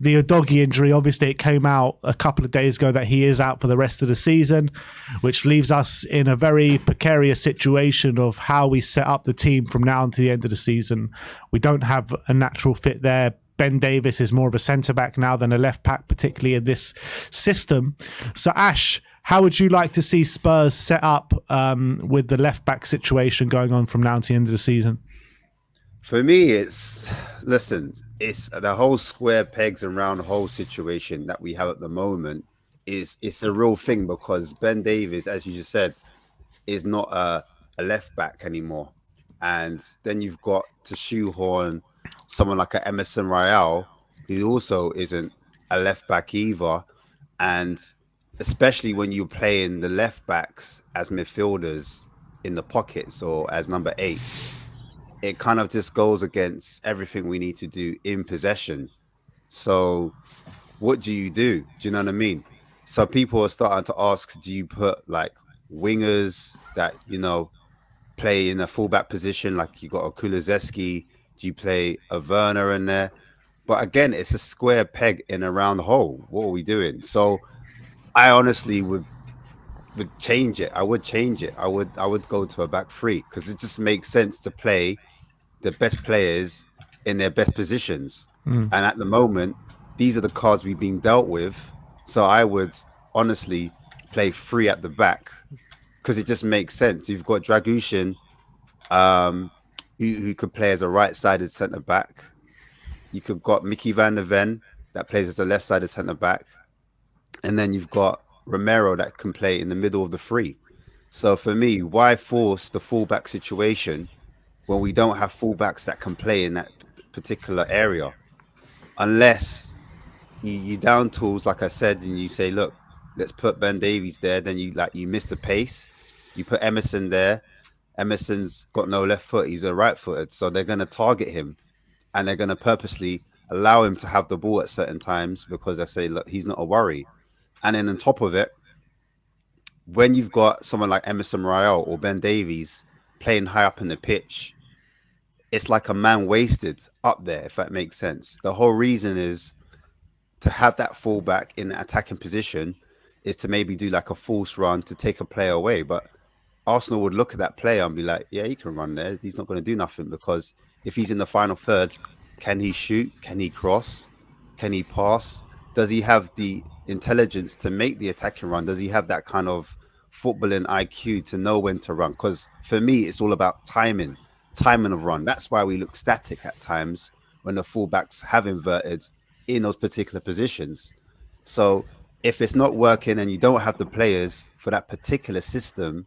the Udogie injury. Obviously, it came out a couple of days ago that he is out for the rest of the season, which leaves us in a very precarious situation of how we set up the team from now until the end of the season. We don't have a natural fit there. Ben Davies is more of a centre-back now than a left-back, particularly in this system. So, Ash, how would you like to see Spurs set up with the left-back situation going on from now to the end of the season? For me, it's the whole square pegs and round hole situation that we have at the moment it's a real thing, because Ben Davies, as you just said, is not a left back anymore. And then you've got to shoehorn someone like a Emerson Royale, who also isn't a left back either. And especially when you're playing the left backs as midfielders in the pockets or as number 8s, it kind of just goes against everything we need to do in possession. So what do you do? Do you know what I mean? So people are starting to ask, do you put like wingers that, you know, play in a fullback position, like you got a Kulusevski? Do you play a Werner in there? But again, it's a square peg in a round hole. What are we doing? So I honestly would change it. I would change it. I would go to a back three, because it just makes sense to play the best players in their best positions. And at the moment, these are the cards we've been dealt with. So I would honestly play 3 at the back, because it just makes sense. You've got Dragushin, who could play as a right-sided centre-back. You could got Mickey van der Ven that plays as a left-sided centre-back. And then you've got Romero that can play in the middle of the 3. So for me, why force the fullback situation when we don't have fullbacks that can play in that particular area? Unless you down tools, like I said, and you say, look, let's put Ben Davies there. Then you miss the pace. You put Emerson there. Emerson's got no left foot. He's a right-footed. So they're going to target him, and they're going to purposely allow him to have the ball at certain times, because they say, look, he's not a worry. And then on top of it, when you've got someone like Emerson Royale or Ben Davies playing high up in the pitch, it's like a man wasted up there, if that makes sense. The whole reason is to have that fullback in the attacking position is to maybe do like a false run to take a player away. But Arsenal would look at that player and be like, yeah, he can run there. He's not going to do nothing, because if he's in the final third, can he shoot? Can he cross? Can he pass? Does he have the intelligence to make the attacking run? Does he have that kind of footballing IQ to know when to run? Because for me, it's all about timing of run. That's why we look static at times when the fullbacks have inverted in those particular positions. So if it's not working and you don't have the players for that particular system,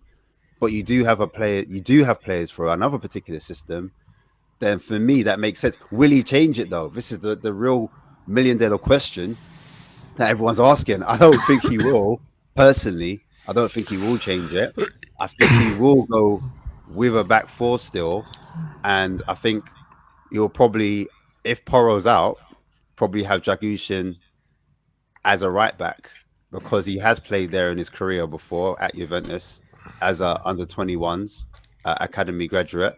but you do have players for another particular system, then for me that makes sense. Will he change it though? This is the real $1 million question that everyone's asking. I don't think he will. Personally, I don't think he will change it. I think he will go with a back 4 still, and I think he'll probably, if Poro's out, probably have Dragushin as a right back, because he has played there in his career before at Juventus as a under 21s academy graduate,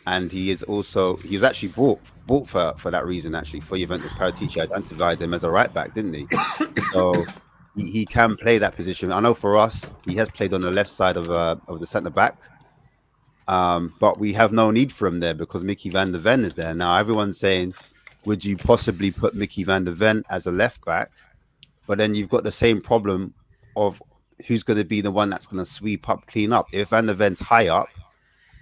and he was actually bought for that reason, actually, for Juventus. Paratici identified him as a right back, didn't he? So he can play that position. I know for us, he has played on the left side of the centre back, but we have no need for him there because Mickey van der Ven is there. Now everyone's saying, would you possibly put Mickey van der Ven as a left back? But then you've got the same problem of who's going to be the one that's going to sweep up, clean up. If Van der Ven's high up,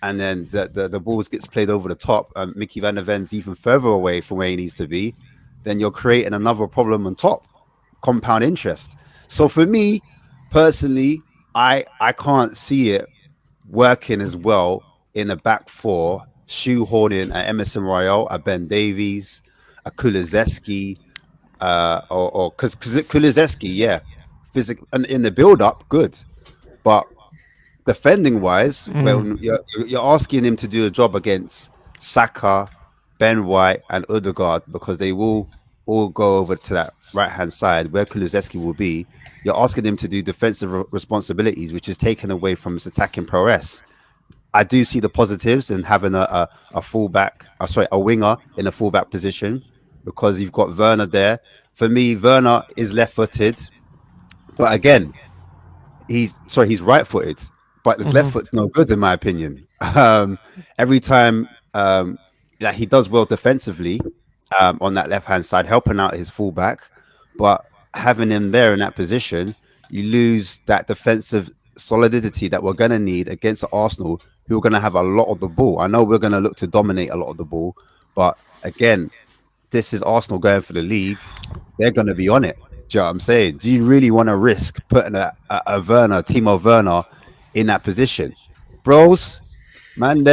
and then the balls gets played over the top, and Mickey van der Ven's even further away from where he needs to be, then you're creating another problem on top, compound interest. So for me, personally, I can't see it working as well in a back 4, shoehorning an Emerson Royale, a Ben Davies, a Kulusevski, or because Kulusevski, yeah, physical and in the build-up, good, but defending wise, when you're asking him to do a job against Saka, Ben White, and Udogie, because they will all go over to that right-hand side where Kulusevski will be, you're asking him to do defensive responsibilities, which is taken away from his attacking prowess. I do see the positives in having a winger in a fullback position, because you've got Werner there. For me, Werner is left-footed, but again, he's right-footed, but his left foot's no good in my opinion. Every time that he does well defensively on that left-hand side, helping out his fullback, but having him there in that position, you lose that defensive solidity that we're going to need against Arsenal, who are going to have a lot of the ball. I know we're going to look to dominate a lot of the ball, but again, this is Arsenal going for the league. They're going to be on it. Do you know what I'm saying? Do you really want to risk putting a Werner, Timo Werner in that position? Bros, man,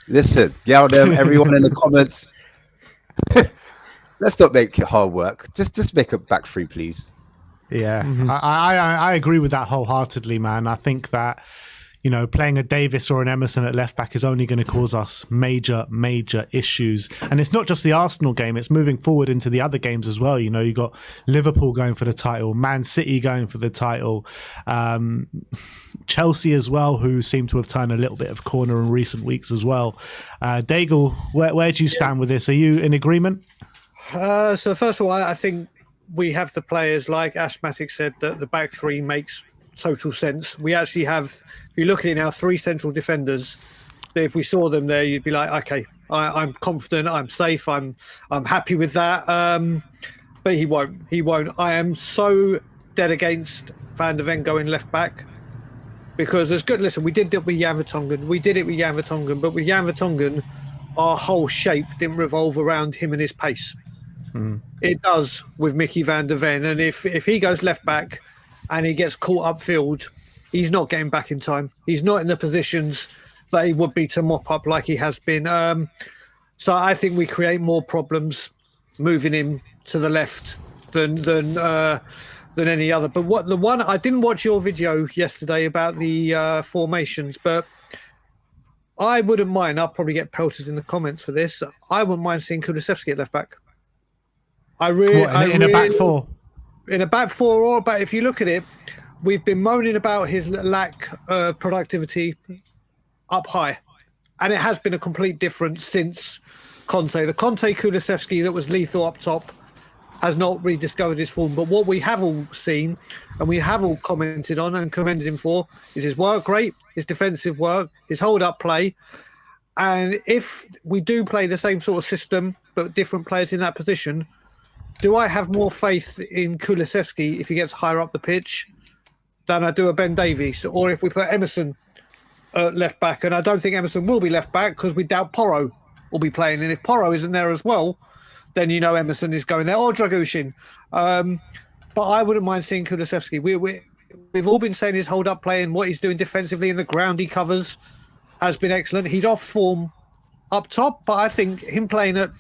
listen, yell them, everyone in the comments. Let's not make it hard work. Just make it back free, please. Yeah, I agree with that wholeheartedly, man. I think that, you know, playing a Davis or an Emerson at left back is only going to cause us major issues. And it's not just the Arsenal game, it's moving forward into the other games as well. You know, you got Liverpool going for the title, Man City going for the title, Chelsea as well, who seem to have turned a little bit of corner in recent weeks as well. Daigle, where do you stand with this? Are you in agreement? So first of all, I think we have the players, like Ashmatic said, that the back three makes total sense. We actually have, if you look at it now, 3 central defenders. If we saw them there, you'd be like, okay, I'm confident, I'm safe, I'm happy with that. But he won't. I am so dead against Van der Ven going left back, because it's good. Listen, we did it with Jan Vertonghen, but with Jan Vertonghen, our whole shape didn't revolve around him and his pace. It does with Mickey Van der Ven, and if he goes left back and he gets caught upfield, he's not getting back in time. He's not in the positions that he would be to mop up like he has been. So I think we create more problems moving him to the left than any other. But the one I didn't watch your video yesterday about the formations, but I wouldn't mind. I'll probably get pelted in the comments for this. I wouldn't mind seeing Kulusevski at left back. I really in a back four. In a back four, but if you look at it, we've been moaning about his lack of productivity up high, and it has been a complete difference since Conte. The Conte Kulusevski that was lethal up top has not rediscovered his form. But what we have all seen, and we have all commented on and commended him for, is his work rate, his defensive work, his hold-up play. And if we do play the same sort of system, but different players in that position, do I have more faith in Kulusevski if he gets higher up the pitch than I do a Ben Davies? Or if we put Emerson left back, and I don't think Emerson will be left back because we doubt Porro will be playing. And if Porro isn't there as well, then you know Emerson is going there, or Dragushin. But I wouldn't mind seeing Kulusevski. We've all been saying his hold-up play and what he's doing defensively in the ground he covers has been excellent. He's off form up top, but I think him playing at...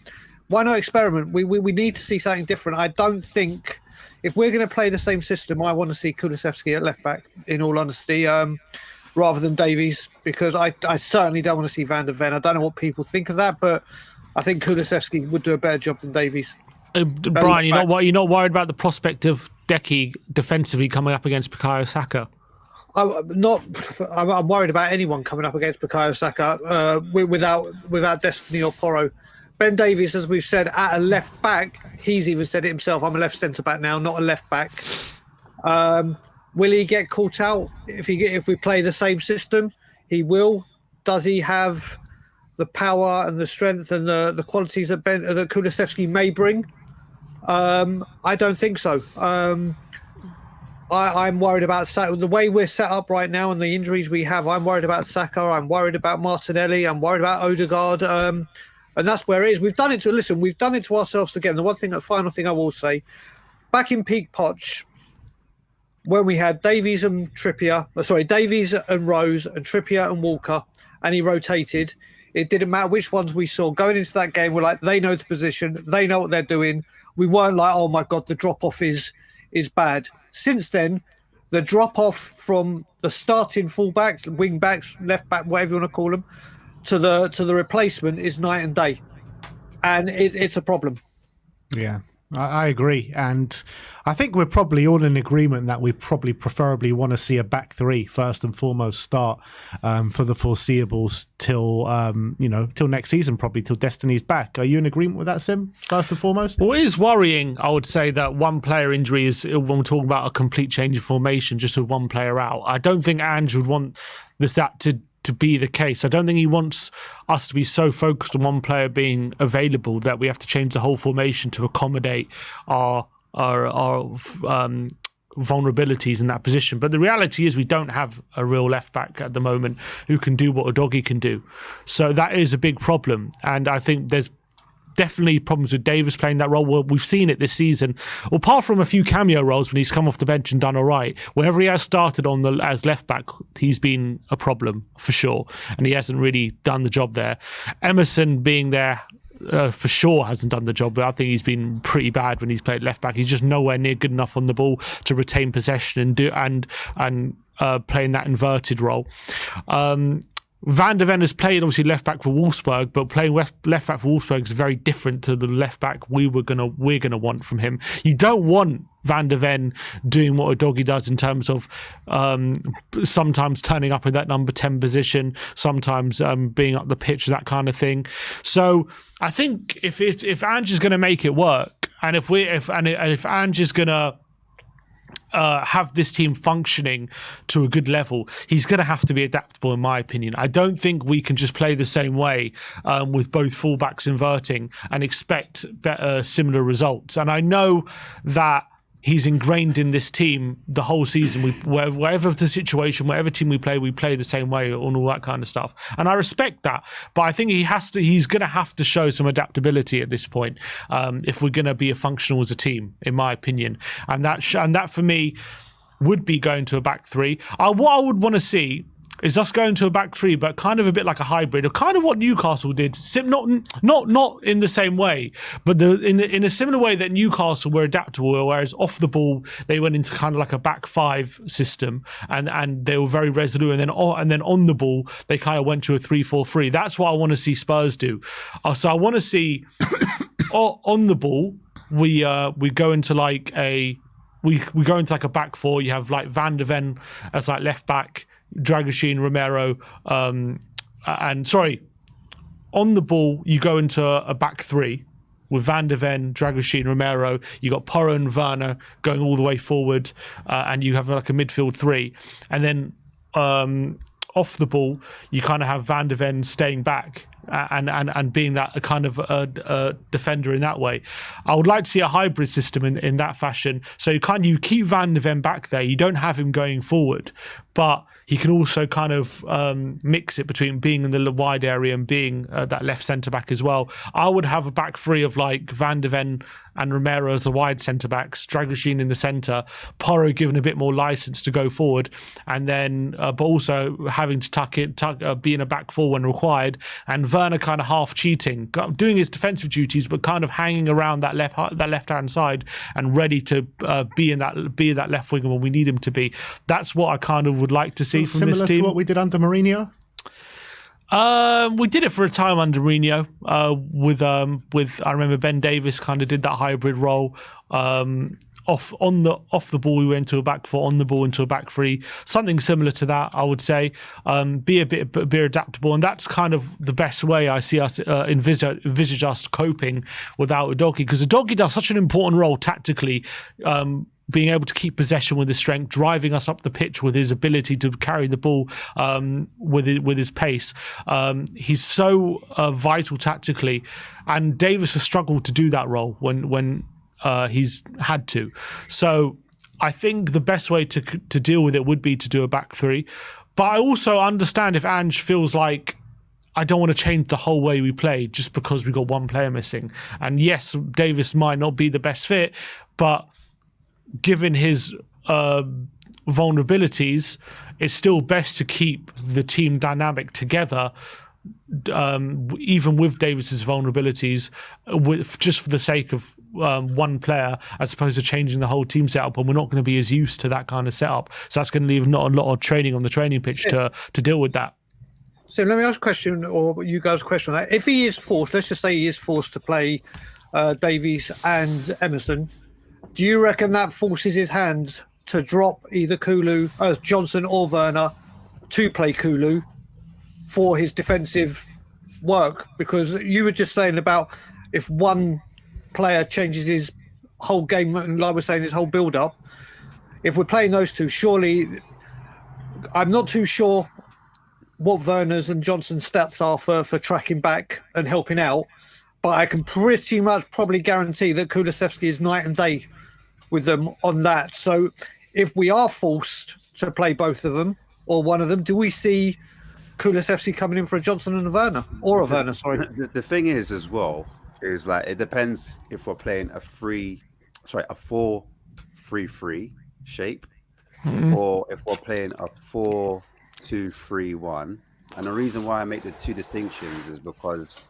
Why not experiment? We need to see something different. I don't think... If we're going to play the same system, I want to see Kulusevski at left back, in all honesty, rather than Davies, because I certainly don't want to see Van der Ven. I don't know what people think of that, but I think Kulusevski would do a better job than Davies. Brian, you're not worried about the prospect of Deki defensively coming up against Bukayo Saka? I'm worried about anyone coming up against Bukayo Saka without Destiny or Porro. Ben Davies, as we've said, at a left back, he's even said it himself, I'm a left centre back now, not a left back. Will he get caught out if we play the same system? He will. Does he have the power and the strength and the qualities that Kulusevski may bring? I don't think so. I'm worried about Saka. The way we're set up right now and the injuries we have, I'm worried about Saka. I'm worried about Martinelli. I'm worried about Odegaard. And that's where it is. We've done it to ourselves again. The final thing I will say, back in peak Poch, when we had Davies and Rose and Trippier and Walker, and he rotated, it didn't matter which ones we saw. Going into that game, we're like, they know the position, they know what they're doing. We weren't like, oh my God, the drop-off is bad. Since then, the drop-off from the starting full-backs, wing-backs, left-back, whatever you want to call them, to the replacement is night and day, and it's a problem. Yeah, I agree, and I think we're probably all in agreement that we probably preferably want to see a back three first and foremost start for the foreseeables till till next season, probably till Destiny's back. Are you in agreement with that, Sim? First and foremost, Well, it is worrying, I would say, that one player injury is when we're talking about a complete change of formation, just with one player out. I don't think Ange would want that to be the case. I don't think he wants us to be so focused on one player being available that we have to change the whole formation to accommodate our vulnerabilities in that position. But the reality is we don't have a real left back at the moment who can do what Udogie can do. So that is a big problem. And I think there's definitely problems with Davis playing that role. Well, we've seen it this season. Well, apart from a few cameo roles when he's come off the bench and done all right, whenever he has started as left back, he's been a problem for sure, and he hasn't really done the job there. Emerson being there for sure hasn't done the job, but I think he's been pretty bad when he's played left back. He's just nowhere near good enough on the ball to retain possession and play in that inverted role. Van der Ven has played obviously left back for Wolfsburg, but playing left back for Wolfsburg is very different to the left back we're gonna want from him. You don't want Van der Ven doing what Udogie does in terms of sometimes turning up in that number 10 position, sometimes being up the pitch, that kind of thing. So I think if Ange is going to make it work, and if Ange is going to have this team functioning to a good level, he's going to have to be adaptable, in my opinion. I don't think we can just play the same way with both fullbacks inverting and expect similar results. And I know that he's ingrained in this team the whole season. Whatever the situation, whatever team we play the same way and all that kind of stuff. And I respect that, but I think he's going to have to show some adaptability at this point if we're going to be functional as a team, in my opinion. And that for me would be going to a back three. What I would want to see is us going to a back three, but kind of a bit like a hybrid, or kind of what Newcastle did. Not in the same way, but in a similar way that Newcastle were adaptable, whereas off the ball they went into kind of like a back five system, and they were very resolute, and then on the ball they kind of went to a 3-4-3. That's what I want to see Spurs do. So I want to see on the ball we go into like a back four. You have like Van der Ven as like left back, Dragoshin, Romero, on the ball you go into a back three with Van der Ven, Dragoshin, Romero. You got Porro and Werner going all the way forward, and you have like a midfield three, and then off the ball you kind of have Van der Ven staying back and being that a kind of a defender in that way. I would like to see a hybrid system in that fashion. So you keep Van der Ven back there. You don't have him going forward, but he can also kind of mix it between being in the wide area and being that left centre back as well. I would have a back three of like Van der Ven and Romero as the wide centre backs, Dragoshin in the centre, Porro given a bit more license to go forward, and then but also having to be in a back four when required, and Werner kind of half cheating, doing his defensive duties, but kind of hanging around that left hand side and ready to be that left winger when we need him to be. That's what I kind of would like to see from this team. Similar to what we did under Mourinho? We did it for a time under Mourinho with I remember Ben Davis kind of did that hybrid role. Off the ball we went to a back four, on the ball into a back three, something similar to that, I would say. Be a bit adaptable, and that's kind of the best way I see us envisage us coping without Udogie, because Udogie does such an important role tactically. Being able to keep possession with his strength, driving us up the pitch with his ability to carry the ball with his pace. He's so vital tactically, and Davis has struggled to do that role when he's had to. So I think the best way to deal with it would be to do a back three. But I also understand if Ange feels like, I don't want to change the whole way we play just because we got one player missing. And yes, Davis might not be the best fit, but given his vulnerabilities, it's still best to keep the team dynamic together, even with Davis's vulnerabilities, just for the sake of one player, as opposed to changing the whole team setup. And we're not going to be as used to that kind of setup, so that's going to leave not a lot of training on the training pitch to deal with that. So let me ask a question, or you guys a question. If he is forced, let's just say he is forced to play Davies and Emerson, do you reckon that forces his hand to drop either Johnson or Werner to play Kulu for his defensive work? Because you were just saying about if one player changes his whole game, and like we're saying, his whole build-up, if we're playing those two, surely I'm not too sure what Werner's and Johnson's stats are for tracking back and helping out, but I can pretty much probably guarantee that Kulusevski is night and day with them on that. So if we are forced to play both of them or one of them, do we see Kulusevski coming in for a Johnson and a Werner, or a Werner? Sorry. The thing is, as well, is like it depends if we're playing a 4-3-3 shape, or if we're playing a 4-2-3-1. And the reason why I make the two distinctions is because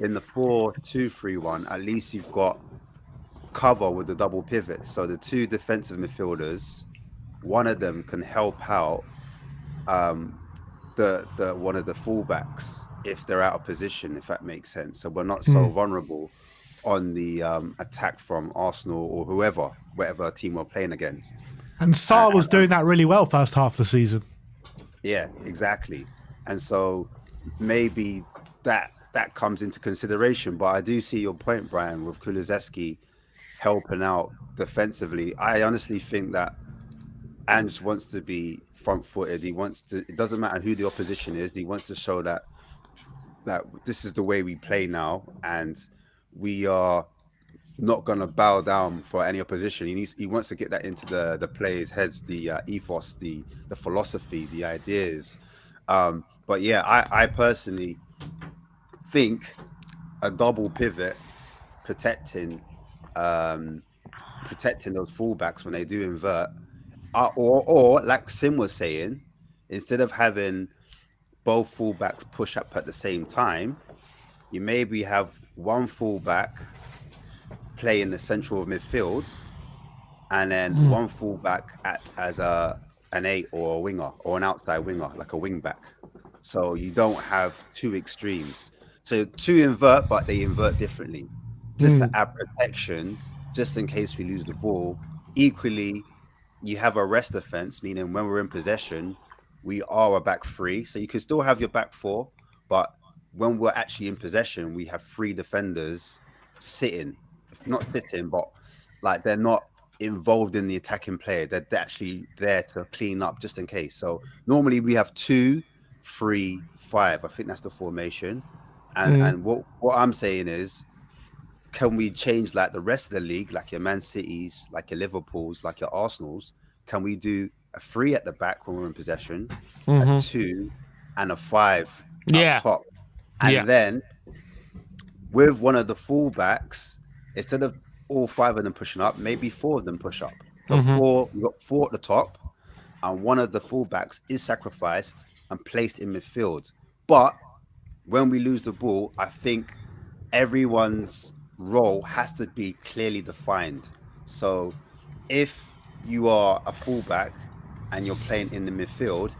in the 4-2-3-1, at least you've got cover with the double pivot. So the two defensive midfielders, one of them can help out the one of the fullbacks if they're out of position, if that makes sense. So we're not so vulnerable on the attack from Arsenal or whatever team we're playing against. And Sarr was doing that really well first half of the season. Yeah, exactly. And so maybe that comes into consideration. But I do see your point, Brian, with Kulusevski helping out defensively. I honestly think that Ange wants to be front-footed. He wants to. It doesn't matter who the opposition is. He wants to show that this is the way we play now, and we are not going to bow down for any opposition. He wants to get that into the players' heads, the ethos, the philosophy, the ideas. But yeah, I personally think a double pivot protecting those fullbacks when they do invert, or like Sim was saying, instead of having both fullbacks push up at the same time, you maybe have one fullback play in the central of midfield, and then one fullback act as an 8 or a winger or an outside winger, like a wing back. So you don't have two extremes. So two invert, but they invert differently, just to add protection, just in case we lose the ball. Equally, you have a rest defense, meaning when we're in possession, we are a back three. So you can still have your back four, but when we're actually in possession, we have three defenders sitting. Not sitting, but like they're not involved in the attacking play. They're actually there to clean up just in case. So normally we have 2, 3, 5. I think that's the formation. And what I'm saying is, can we change like the rest of the league, like your Man Cities, like your Liverpools, like your Arsenals? Can we do a 3 at the back when we're in possession, a 2 and a 5 up top? And then with one of the fullbacks, instead of all 5 of them pushing up, maybe 4 of them push up. So we've got 4 at the top, and one of the fullbacks is sacrificed and placed in midfield. But when we lose the ball, I think everyone's role has to be clearly defined. So if you are a fullback and you're playing in the midfield,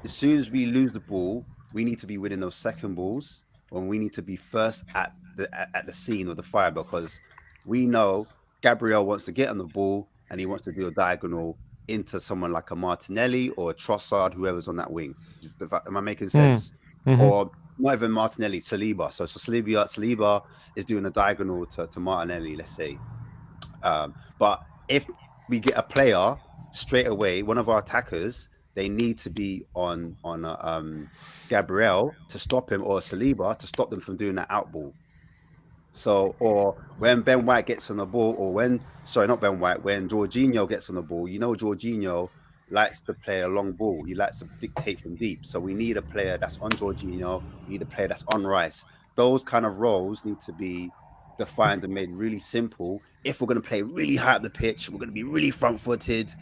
as soon as we lose the ball, we need to be winning those second balls, and we need to be first at the scene of the fire, because we know Gabriel wants to get on the ball and he wants to do a diagonal into someone like a Martinelli or a Trossard, whoever's on that wing. Am I making sense? Or not even Martinelli, Saliba. So Saliba is doing a diagonal to Martinelli, let's say. But if we get a player straight away, one of our attackers, they need to be on Gabriel to stop him, or Saliba to stop them from doing that out ball. So, or when Ben White gets on the ball, or when Jorginho gets on the ball, Jorginho likes to play a long ball. He likes to dictate from deep. So we need a player that's on Jorginho. We need a player that's on Rice. Those kind of roles need to be defined and made really simple. If we're going to play really high up the pitch, we're going to be really front-footed,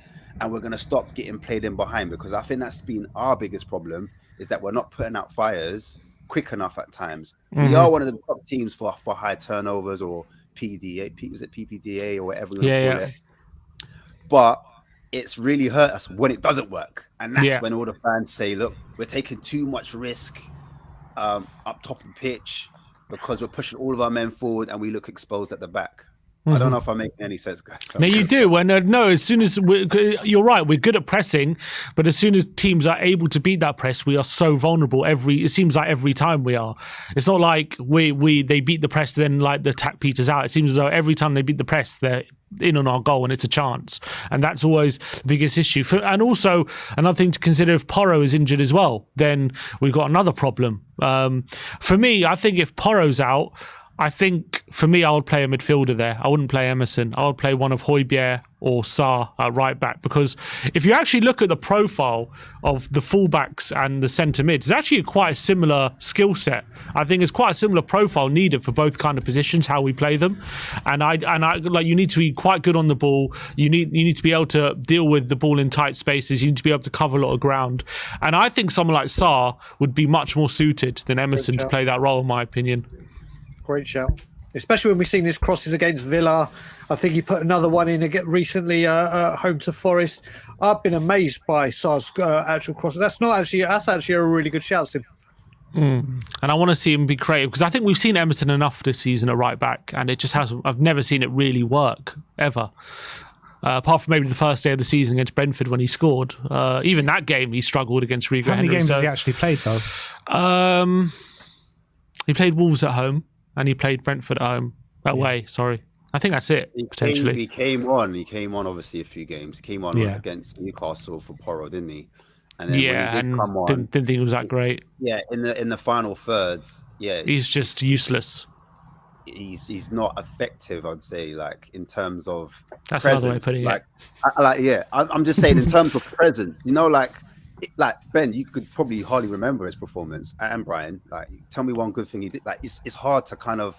and we're going to stop getting played in behind, because I think that's been our biggest problem, is that we're not putting out fires quick enough at times. We are one of the top teams for high turnovers, or PDA, was it PPDA or whatever you want to call it? But it's really hurt us when it doesn't work. And that's when all the fans say, look, we're taking too much risk up top of the pitch. because we're pushing all of our men forward and we look exposed at the back. I don't know if I'm making any sense, guys. No, you do. When as soon as you're right, we're good at pressing, but as soon as teams are able to beat that press, we are so vulnerable. It seems like every time we are. It's not like they beat the press, then like the attack peters out. It seems as though every time they beat the press, they're in on our goal and it's a chance, and that's always the biggest issue. And also another thing to consider: if Porro is injured as well, then we've got another problem. For me, I think if Porro's out, I think for me, I would play a midfielder there. I wouldn't play Emerson. I would play one of Højbjerg or Sarr at right back, because if you actually look at the profile of the fullbacks and the centre mids, it's actually quite a similar skill set. I think it's quite a similar profile needed for both kind of positions, how we play them. And I like, you need to be quite good on the ball. You need to be able to deal with the ball in tight spaces. You need to be able to cover a lot of ground. And I think someone like Sarr would be much more suited than Emerson to play that role, in my opinion. Great shout. Especially when we've seen his crosses against Villa. I think he put another one in again recently, home to Forest. I've been amazed by Sarr's actual cross. That's actually a really good shout, Sim. And I want to see him be creative, because I think we've seen Emerson enough this season at right back, and it just hasn't. I've never seen it really work ever. Apart from maybe the first day of the season against Brentford when he scored. Even that game, he struggled against Rigo. How many games has he actually played, though? He played Wolves at home. And he played Brentford at home, away. Sorry, I think that's it. Potentially, he came on. Obviously, a few games. He came on against Newcastle for Porro, didn't he? And then when he did come on, didn't think it was that great. Yeah, in the final thirds, he's just useless. He's not effective, I'd say. Like in terms of that's presence. another way of putting it. I'm just saying in terms of presence. You know, like Ben, you could probably hardly remember his performance, and Brian, like, tell me one good thing he did. Like, it's hard to kind of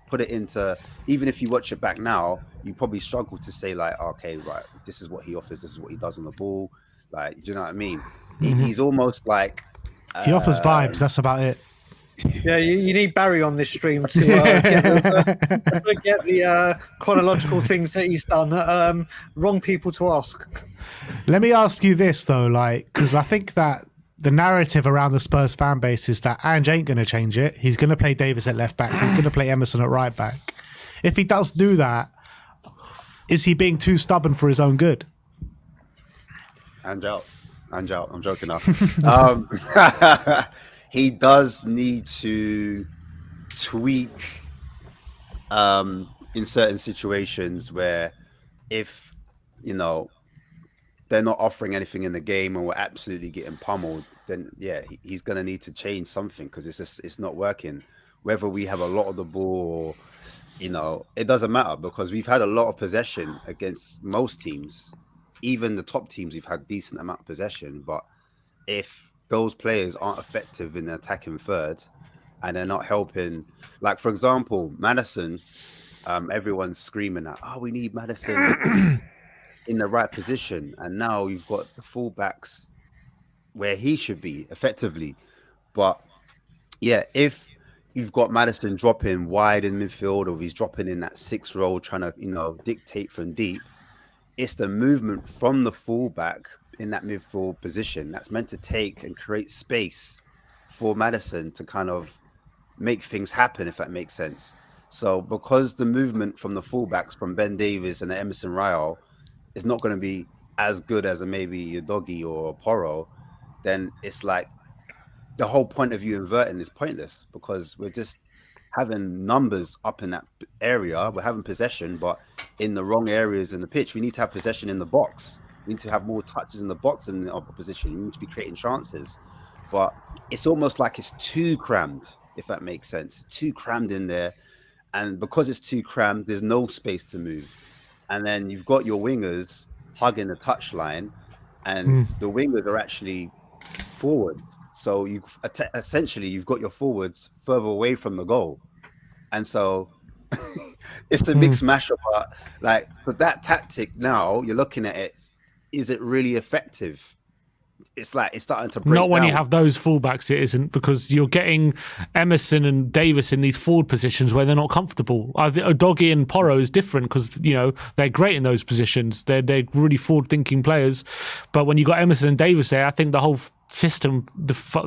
put it into, even if you watch it back now, you probably struggle to say like, okay, right, this is what he offers, this is what he does on the ball. Like, do you know what I mean? He's almost like he offers vibes. That's about it. Yeah, you need Barry on this stream to get the chronological things that he's done. Wrong people to ask. Let me ask you this though, like, because I think that the narrative around the Spurs fan base is that Ange ain't going to change it. He's going to play Davis at left back. He's going to play Emerson at right back. If he does do that, is he being too stubborn for his own good? Ange out. I'm joking now. He does need to tweak in certain situations where if, you know, they're not offering anything in the game and we're absolutely getting pummeled, then he's going to need to change something, because it's not working. Whether we have a lot of the ball or, you know, it doesn't matter, because we've had a lot of possession against most teams. Even the top teams, we've had decent amount of possession, but if those players aren't effective in the attacking third and they're not helping, like for example, Maddison, everyone's screaming at, we need Maddison in the right position, and now you've got the fullbacks where he should be effectively. But if you've got Maddison dropping wide in midfield, or he's dropping in that 6th role trying to, you know, dictate from deep, it's the movement from the fullback in that midfield position that's meant to take and create space for Maddison to kind of make things happen, if that makes sense. So because the movement from the fullbacks, from Ben Davies and Emerson Royal, is not going to be as good as maybe Udogie or Porro, then it's like the whole point of you inverting is pointless, because we're just having numbers up in that area. We're having possession, but in the wrong areas in the pitch. We need to have possession in the box. We need to have more touches in the box than the opposition. We need to be creating chances. But it's almost like it's too crammed, if that makes sense. Too crammed in there. And because it's too crammed, there's no space to move. And then you've got your wingers hugging the touchline, and the wingers are actually forwards. So essentially you've got your forwards further away from the goal. And so it's a mixed mashup. Like, but that tactic now, you're looking at it, is it really effective? It's like it's starting to break Not when down. you have those fullbacks, it isn't, because you're getting Emerson and Davis in these forward positions where they're not comfortable. Udogie and Porro is different, because, you know, they're great in those positions. They're really forward-thinking players. But when you got Emerson and Davis there, I think the whole system,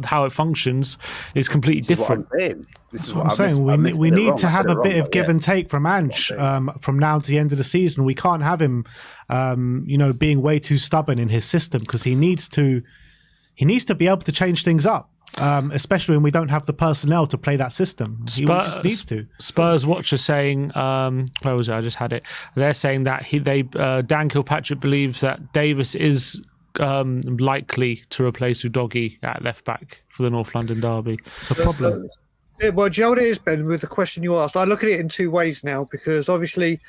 how it functions, is completely This is what different. I'm saying. This That's is what I'm what I saying. missed We it need wrong. to I said have it a bit wrong, of but give yeah. and take from Ange from now to the end of the season. We can't have him, being way too stubborn in his system, because he needs to be able to change things up, especially when we don't have the personnel to play that system. He just needs to. Spurs Watcher saying, where was it? I just had it. They're saying that Dan Kilpatrick believes that Davis is likely to replace Udogie at left back for the North London derby. It's a problem. Yeah, well, Joe, it is, Ben, with the question you asked. I look at it in two ways now, because obviously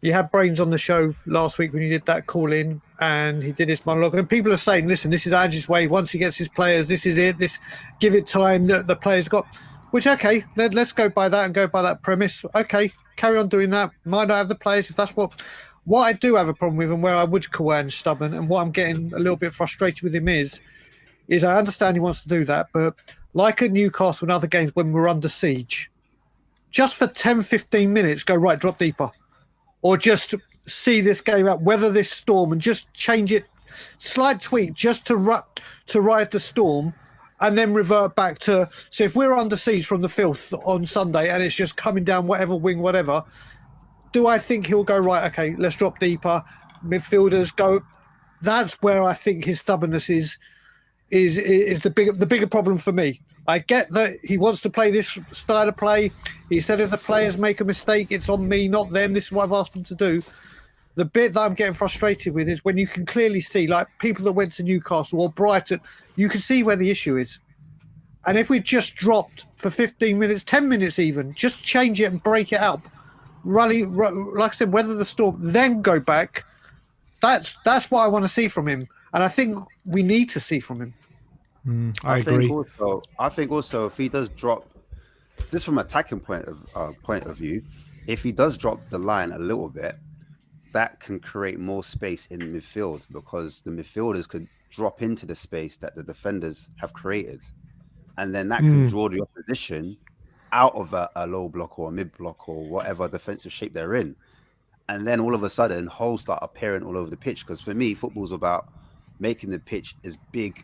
you had Brains on the show last week when you did that call in, and he did his monologue. And people are saying, listen, this is Ange's way. Once he gets his players, this is it. Give it time. The players got, which, okay, let's go by that and go by that premise. Okay, carry on doing that. Might not have the players if that's what I do have a problem with, and where I would call Ange stubborn, and what I'm getting a little bit frustrated with him is I understand he wants to do that, but like at Newcastle and other games when we're under siege, just for 10, 15 minutes, go, right, drop deeper. Or just see this game out, weather this storm, and just change it, slight tweak, just to ride the storm, and then revert back to. So if we're under siege from the filth on Sunday and it's just coming down whatever wing, whatever, do I think he'll go, right, okay, let's drop deeper, midfielders go? That's where I think his stubbornness is the bigger problem for me. I get that he wants to play this style of play. He said if the players make a mistake, it's on me, not them. This is what I've asked them to do. The bit that I'm getting frustrated with is when you can clearly see, like people that went to Newcastle or Brighton, you can see where the issue is. And if we just dropped for 15 minutes, 10 minutes even, just change it and break it up, rally, like I said, weather the storm, then go back. That's what I want to see from him. And I think we need to see from him. I agree. I think also if he does drop, just from attacking point of view, if he does drop the line a little bit, that can create more space in midfield, because the midfielders could drop into the space that the defenders have created, and then that can draw the opposition out of a low block or a mid block or whatever defensive shape they're in, and then all of a sudden holes start appearing all over the pitch. Because for me, football's about making the pitch as big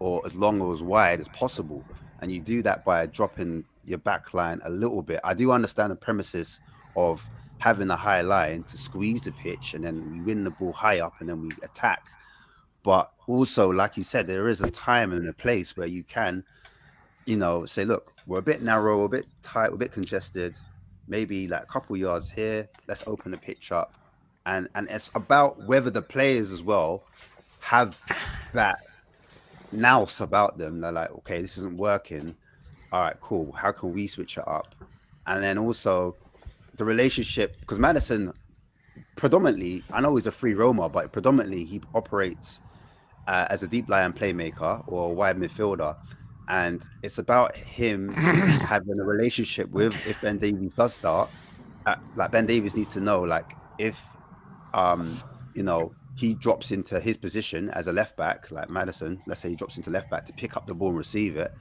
or as long or as wide as possible, and you do that by dropping your back line a little bit. I do understand the premises of having a high line to squeeze the pitch, and then we win the ball high up and then we attack. But also, like you said, there is a time and a place where you can, say, look, we're a bit narrow, we're a bit tight, we're a bit congested, maybe like a couple yards here, let's open the pitch up. And it's about whether the players as well have that nous about them. They're like, okay, this isn't working. All right, cool. How can we switch it up? And then also the relationship, because Maddison predominantly, I know he's a free roamer, but predominantly he operates as a deep line playmaker or a wide midfielder. And it's about him having a relationship with, if Ben Davies does start, like Ben Davies needs to know, like if, he drops into his position as a left back, like Maddison, let's say he drops into left back to pick up the ball and receive it,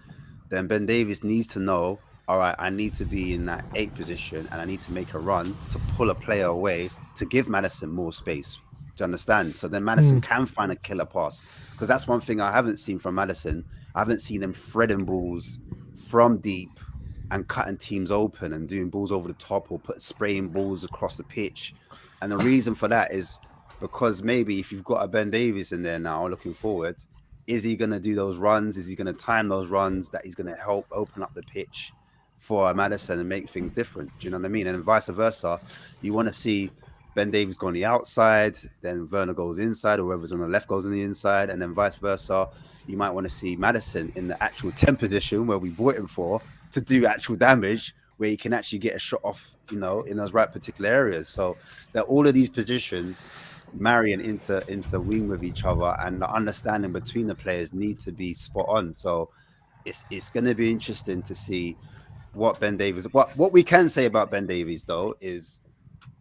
then Ben Davies needs to know, all right, I need to be in that 8 position and I need to make a run to pull a player away to give Maddison more space. Do you understand? So then Maddison can find a killer pass, because that's one thing I haven't seen from Maddison. I haven't seen him threading balls from deep and cutting teams open and doing balls over the top or spraying balls across the pitch. And the reason for that is because maybe if you've got a Ben Davies in there now looking forward, is he going to do those runs? Is he going to time those runs that he's going to help open up the pitch for Maddison and make things different? Do you know what I mean? And vice versa. You want to see Ben Davies go on the outside, then Werner goes inside, or whoever's on the left goes on the inside, and then vice versa. You might want to see Maddison in the actual 10 position where we bought him for to do actual damage, where he can actually get a shot off, in those right particular areas. So that all of these positions marrying into wing with each other, and the understanding between the players need to be spot on. So it's going to be interesting to see what Ben Davies. What we can say about Ben Davies though is,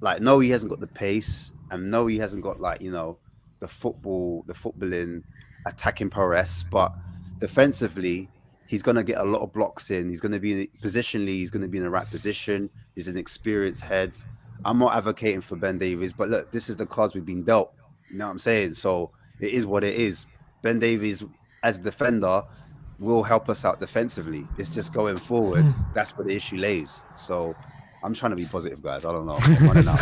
like, no, he hasn't got the pace, and no, he hasn't got, like, the footballing attacking prowess, but defensively he's going to get a lot of blocks in. He's going to be positionally, he's going to be in the right position. He's an experienced head. I'm not advocating for Ben Davies, but look, this is the cards we've been dealt. You know what I'm saying? So it is what it is. Ben Davies as a defender will help us out defensively. It's just going forward. That's where the issue lays. So I'm trying to be positive, guys. I don't know. I'm running out.